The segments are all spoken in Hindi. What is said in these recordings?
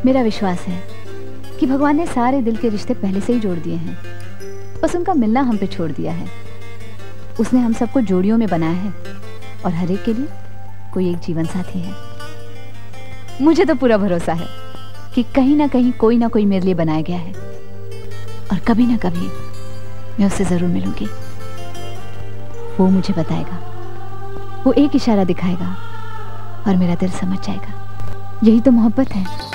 मेरा विश्वास है कि भगवान ने सारे दिल के रिश्ते पहले से ही जोड़ दिए हैं, बस उनका मिलना हम पे छोड़ दिया है। उसने हम सबको जोड़ियों में बनाया है और हर एक के लिए कोई एक जीवन साथी है। मुझे तो पूरा भरोसा है कि कहीं ना कहीं कोई ना कोई मेरे लिए बनाया गया है और कभी ना कभी मैं उससे जरूर मिलूंगी। वो मुझे बताएगा, वो एक इशारा दिखाएगा और मेरा दिल समझ जाएगा। यही तो मोहब्बत है।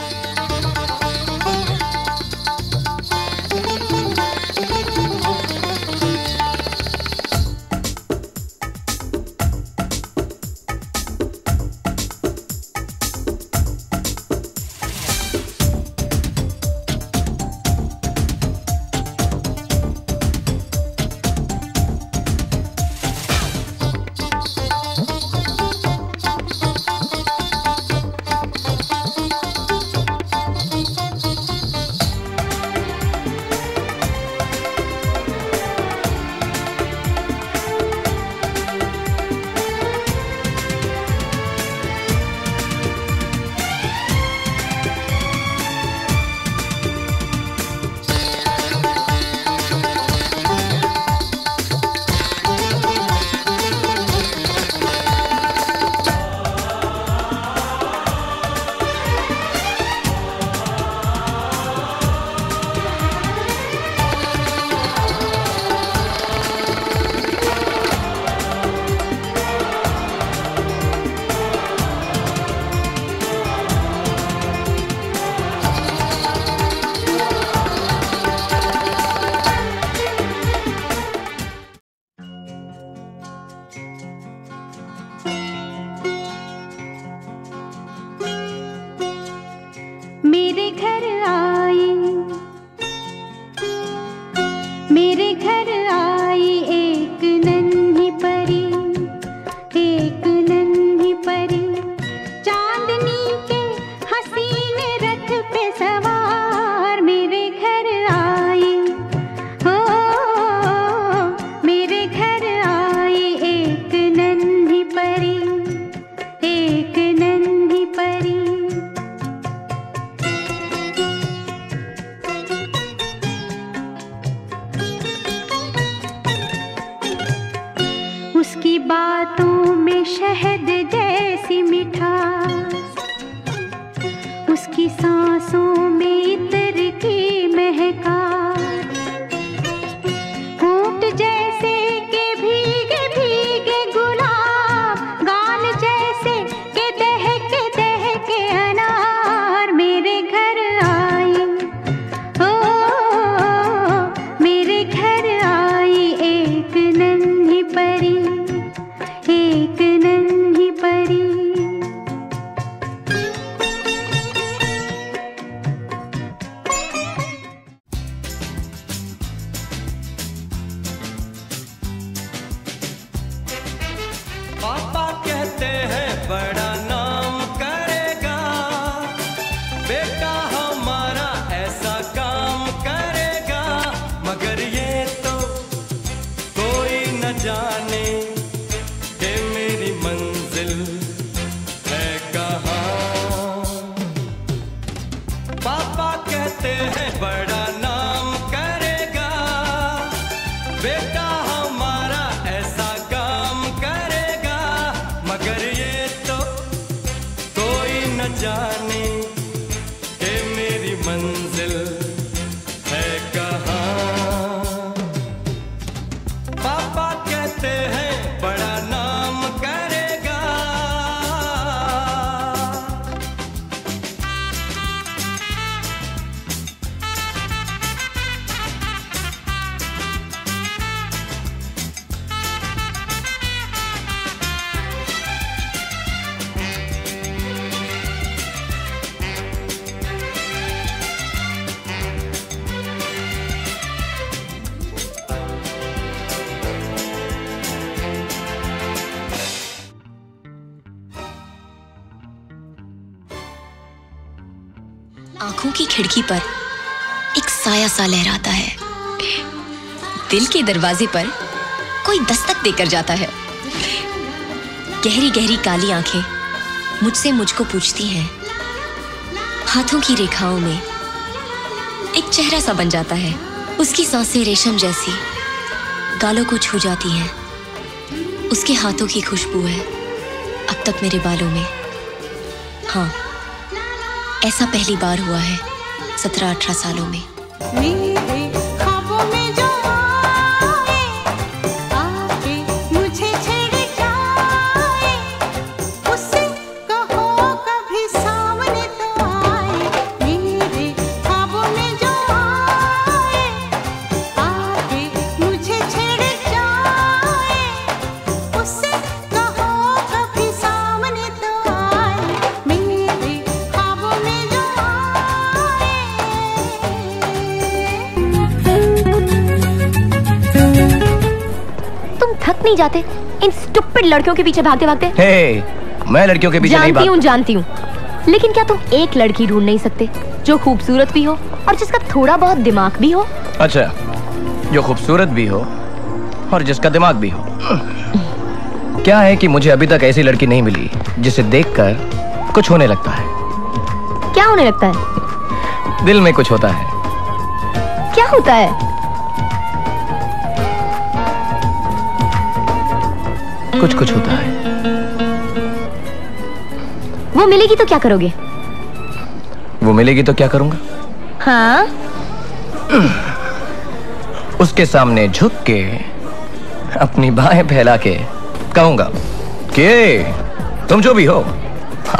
आंखों की खिड़की पर एक साया सा लहराता है। दिल के दरवाजे पर कोई दस्तक देकर जाता है। गहरी गहरी काली आंखें मुझसे मुझको पूछती हैं, हाथों की रेखाओं में एक चेहरा सा बन जाता है। उसकी सांसें रेशम जैसी गालों को छू जाती हैं। उसके हाथों की खुशबू है अब तक मेरे बालों में। हाँ, ऐसा पहली बार हुआ है 17-18 सालों में। नहीं जाते इन स्टूपिड लड़कियों के पीछे भागते भागते? मैं लड़कियों के पीछे नहीं भागता। जानती हूँ, लेकिन क्या तुम एक लड़की ढूंढ नहीं सकते जो खूबसूरत भी हो और जिसका थोड़ा बहुत दिमाग भी हो? अच्छा, जो खूबसूरत भी हो और जिसका दिमाग भी हो। क्या है कि मुझे अभी तक ऐसी लड़की नहीं मिली जिसे देखकर कुछ होने लगता है। क्या होने लगता है? दिल में कुछ होता है। क्या होता है? कुछ कुछ होता है। वो मिलेगी तो क्या करोगे? वो मिलेगी तो क्या करूंगा? हाँ? उसके सामने झुक के अपनी बाहें फैला के कहूंगा कि तुम जो भी हो,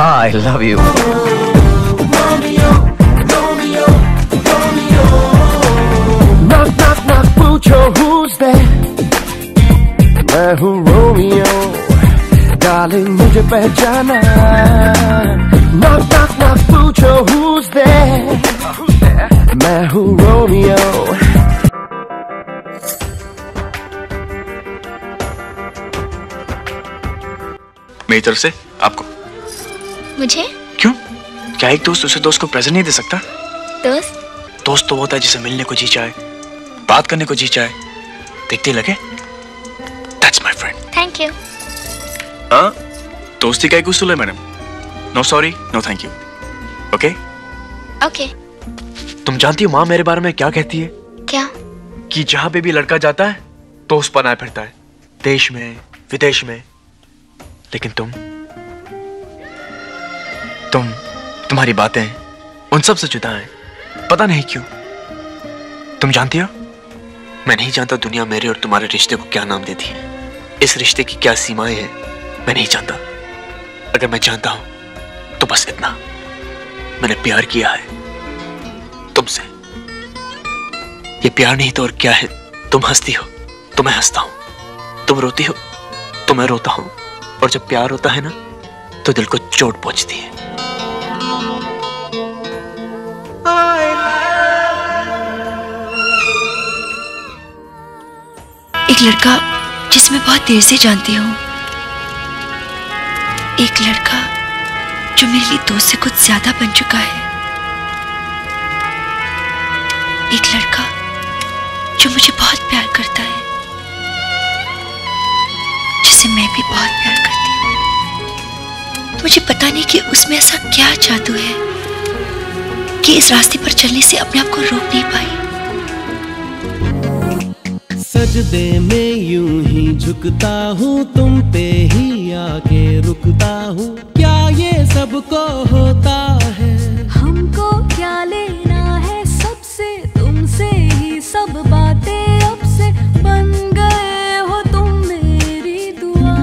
आई लव यू। पूछो who's there? मैं हूँ रोमियो, डार्लिंग मुझे पहचाना। knock knock knock पूछो who's there? मैं हूँ रोमियो। मेरी तरफ से आपको। मुझे? क्यों? क्या एक दोस्त दूसरे दोस्त को प्रेजेंट नहीं दे सकता? दोस्त तो होता है जिसे मिलने को जी चाहे, बात करने को जी चाहे, देखते लगे। That's my friend. Thank you. हाँ, दोस्ती का एक उसूल है madam. No sorry, no thank you. Okay? Okay. तुम जानती हो माँ मेरे बारे में क्या कहती है? क्या? कि जहाँ पे भी लड़का जाता है दोस्त बनाए फिरता है, देश में विदेश में। लेकिन तुम्हारी बातें उन सब से जुदा हैं, पता नहीं क्यों। तुम जानती हो, मैं नहीं जानता दुनिया मेरे और तुम्हारे रिश्ते को क्या नाम देती है, इस रिश्ते की क्या सीमाएं हैं, मैं नहीं जानता। अगर मैं जानता हूं तो बस इतना, मैंने प्यार किया है तुमसे। ये प्यार नहीं तो और क्या है। तुम हंसती हो तो मैं हंसता हूं, तुम रोती हो तो मैं रोता हूं, और जब प्यार होता है ना तो दिल को चोट पहुंचती है। एक लड़का जिसमें बहुत देर से जानती हूँ, एक लड़का जो मेरे लिए दोस्त से कुछ ज्यादा बन चुका है, एक लड़का जो मुझे बहुत प्यार करता है, जिसे मैं भी बहुत प्यार करती हूँ। मुझे पता नहीं कि उसमें ऐसा क्या जादू है कि इस रास्ते पर चलने से अपने आप को रोक नहीं पाई। सजदे में यूं ही झुकता हूँ, तुम पे ही आके रुकता हूँ। क्या ये सबको होता है? हमको क्या लेना है सबसे, तुमसे ही सब बातें अब से बन गए हो तुम मेरी दुआ।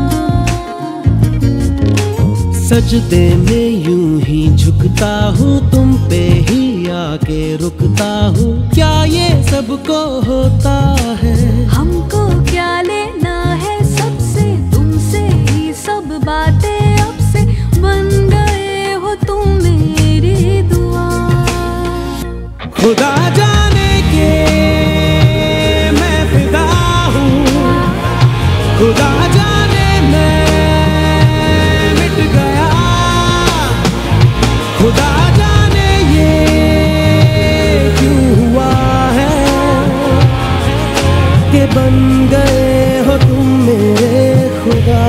सजदे में यूं ही झुकता हूँ, तुम पे ही आके रुकता हूँ। क्या ये सबको होता है? हमको क्या लेना है सबसे, तुमसे ही सब बातें अब से बन गए हो तुम मेरी दुआ। खुदा जाने के मैं फिदा हूँ, खुदा जाने मैं मिट गया, खुदा जाने ये क्यों हुआ है कि बन गए हो तुम मेरे खुदा।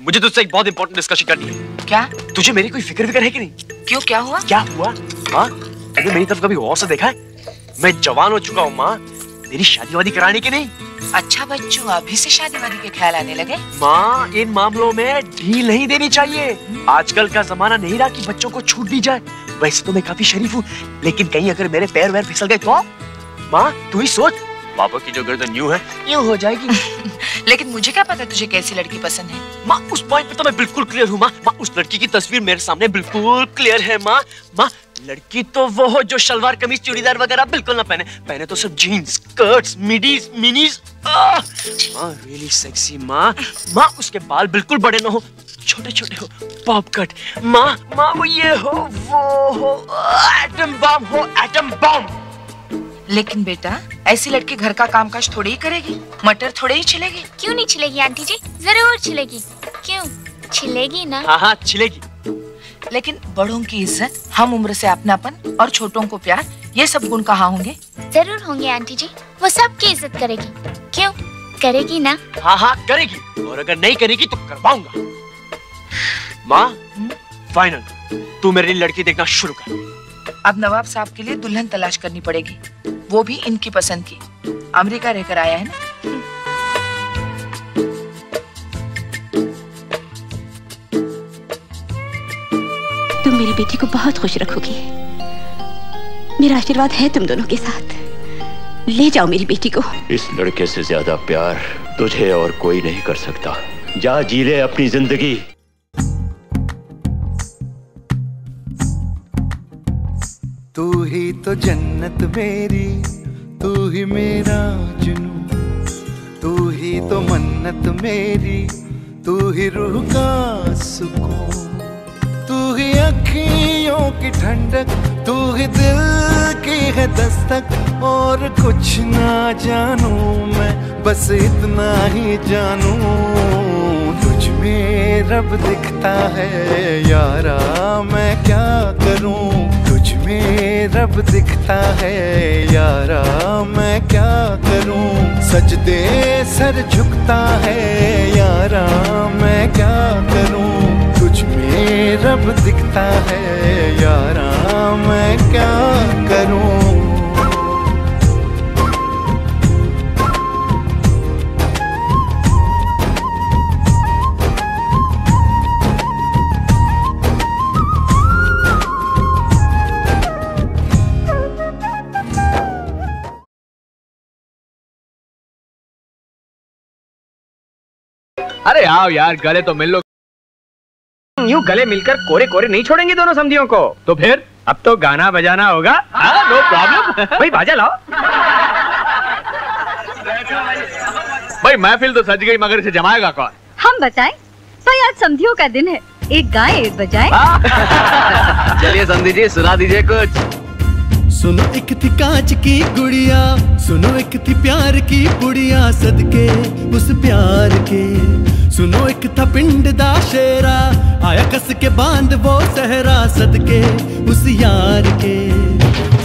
मुझे तुझसे एक बहुत इंपॉर्टेंट डिस्कशन करनी है। क्या? तुझे मेरी कोई फिक्र है कि नहीं? क्यों, क्या हुआ? क्या हुआ? माँ, तूने मेरी तरफ कभी गौर से देखा है? मैं जवान हो चुका हूँ माँ, मेरी शादी वादी करानी की नहीं? अच्छा बच्चों, अभी से शादी वादी के ख्याल आने लगे? माँ, इन मामलों में ढील नहीं देनी चाहिए। आजकल का जमाना नहीं रहा कि बच्चों को छूट दी जाए। वैसे तो मैं काफी शरीफ हूँ, लेकिन कहीं अगर मेरे पैर वैर फिसल गए तो? माँ, तू ही सोच, पापा की जो गर्दन यूं है, यूं हो जाएगी। लेकिन मुझे क्या पता तुझे कैसी लड़की पसंद है? माँ, उस पॉइंट पे तो मैं बिल्कुल क्लियर हूँ माँ। माँ, उस लड़की की तस्वीर मेरे सामने बिल्कुल क्लियर है माँ। माँ, लड़की तो वो हो जो शलवार कमीज चूड़ीदार वगैरह बिल्कुल ना पहने तो सिर्फ जीन्स, स्कर्ट्स, मिडीज, मिनीज। माँ, रियली सेक्सी माँ। माँ, उसके बाल बिल्कुल बड़े ना हो, छोटे छोटे हो, पॉप कट। माँ, वो ये हो, वो हो, एटम बम हो, एटम बम। लेकिन बेटा, ऐसी लड़की घर का कामकाज थोड़ी ही करेगी, मटर थोड़े ही छिलेगी। क्यों नहीं छिलेगी आंटी जी? जरूर छिलेगी। क्यों? छिलेगी ना? हाँ, छिलेगी। लेकिन बड़ों की इज्जत, हम उम्र से अपनापन और छोटों को प्यार, ये सब गुण कहाँ होंगे? जरूर होंगे आंटी जी, वो सबकी इज्जत करेगी। क्यों? करेगी ना? हाँ, करेगी, और अगर नहीं करेगी तो करवाऊंगा। माँ, फाइनल, तू मेरे लिए लड़की देखना शुरू कर। अब नवाब साहब के लिए दुल्हन तलाश करनी पड़ेगी, वो भी इनकी पसंद की। अमेरिका रहकर आया है ना। तुम मेरी बेटी को बहुत खुश रखोगी, मेरा आशीर्वाद है तुम दोनों के साथ। ले जाओ मेरी बेटी को। इस लड़के से ज्यादा प्यार तुझे और कोई नहीं कर सकता। जा जी ले अपनी जिंदगी। तू ही तो जन्नत मेरी, तू ही मेरा जुनून, तू ही तो मन्नत मेरी, तू ही रूह का सुकून, तू ही अखियों की ठंडक, तू ही दिल की है दस्तक। और कुछ ना जानू मैं, बस इतना ही जानू, तुझ में रब दिखता है यारा, मैं क्या करूं? तुझ में रब दिखता है यारा, मैं क्या करूं? सजदे सर झुकता है यारा, मैं क्या करूं? तुझ में रब दिखता है यारा, मैं क्या करूं? अरे आओ यार, गले तो मिल लो। यूं गले मिलकर कोरे कोरे नहीं छोड़ेंगे दोनों समधियों को। तो फिर अब तो गाना बजाना होगा। नो प्रॉब्लम, भाई बाजा लाओ। भाई महफिल तो सज गई, मगर इसे जमाएगा कौन? हम बजाएं? भाई आज समधियों का दिन है, एक गाएं एक बजाएं। चलिए समधी जी, सुना दीजिए कुछ। सुनो एक थी कांच की गुड़िया, सुनो एक थी प्यार की बुढ़िया, सदके उस प्यार के। सुनो एक था पिंड दा शेरा, आया कस के बांध वो सहरा, सदके उस यार के।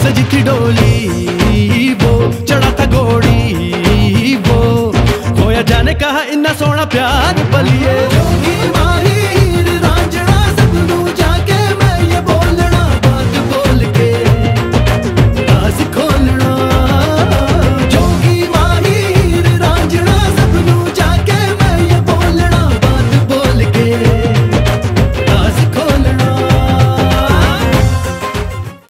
सजी थी डोली वो, चढ़ा था घोड़ी वो, खोया जाने कहा इन्ना सोना प्यार